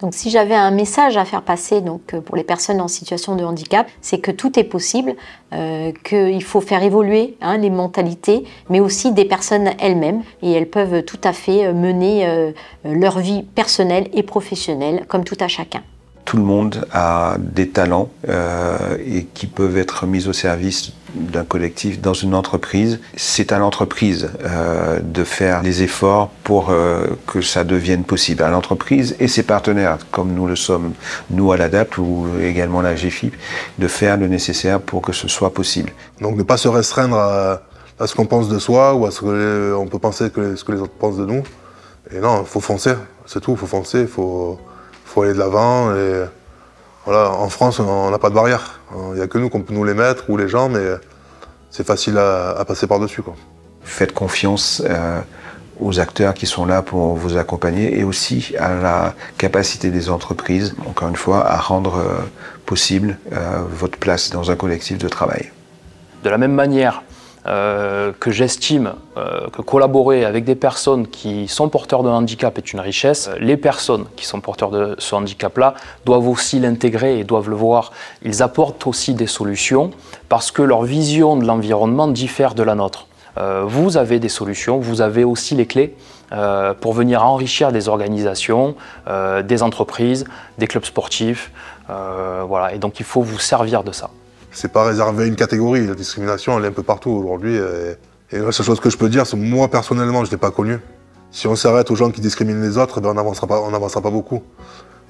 Donc si j'avais un message à faire passer pour les personnes en situation de handicap, c'est que tout est possible, qu'il faut faire évoluer les mentalités, mais aussi des personnes elles-mêmes. Et elles peuvent tout à fait mener leur vie personnelle et professionnelle, comme tout à chacun. Tout le monde a des talents et qui peuvent être mis au service d'un collectif dans une entreprise. C'est à l'entreprise de faire les efforts pour que ça devienne possible. À l'entreprise et ses partenaires, comme nous le sommes, nous à l'ADAPT ou également la GFIP, de faire le nécessaire pour que ce soit possible. Donc ne pas se restreindre à ce qu'on pense de soi ou à ce qu'on peut penser ce que les autres pensent de nous. Et non, il faut foncer, c'est tout, il faut foncer, il faut aller de l'avant. Et voilà, en France, on n'a pas de barrière. Il n'y a que nous qu'on peut nous les mettre, ou les gens, mais c'est facile à passer par-dessus, quoi. Faites confiance aux acteurs qui sont là pour vous accompagner et aussi à la capacité des entreprises, encore une fois, à rendre possible votre place dans un collectif de travail. De la même manière que j'estime que collaborer avec des personnes qui sont porteurs de handicap est une richesse, les personnes qui sont porteurs de ce handicap-là doivent aussi l'intégrer et doivent le voir. Ils apportent aussi des solutions parce que leur vision de l'environnement diffère de la nôtre. Vous avez des solutions, vous avez aussi les clés pour venir enrichir des organisations, des entreprises, des clubs sportifs, voilà. Et donc il faut vous servir de ça. C'est pas réservé à une catégorie, la discrimination elle est un peu partout aujourd'hui. Et la seule chose que je peux dire, c'est que moi personnellement je ne l'ai pas connue. Si on s'arrête aux gens qui discriminent les autres, ben, on n'avancera pas beaucoup.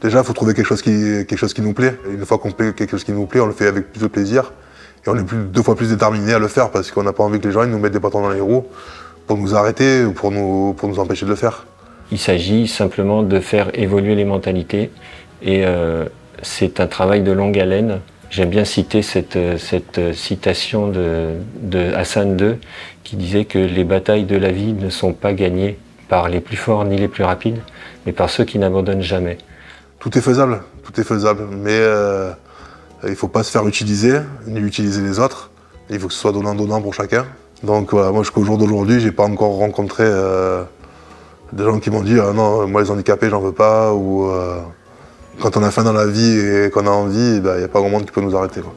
Déjà il faut trouver quelque chose qui nous plaît. Et une fois qu'on fait quelque chose qui nous plaît, on le fait avec plus de plaisir. Et on est deux fois plus déterminé à le faire parce qu'on n'a pas envie que les gens ils nous mettent des bâtons dans les roues pour nous arrêter ou pour nous empêcher de le faire. Il s'agit simplement de faire évoluer les mentalités et c'est un travail de longue haleine. J'aime bien citer cette citation de Hassan II qui disait que les batailles de la vie ne sont pas gagnées par les plus forts ni les plus rapides, mais par ceux qui n'abandonnent jamais. Tout est faisable, mais il ne faut pas se faire utiliser, ni utiliser les autres. Il faut que ce soit donnant-donnant pour chacun. Donc voilà, moi jusqu'au jour d'aujourd'hui, j'ai pas encore rencontré des gens qui m'ont dit non, moi les handicapés, j'en veux pas, ou quand on a faim dans la vie et qu'on a envie, il n'y a pas grand monde qui peut nous arrêter, quoi.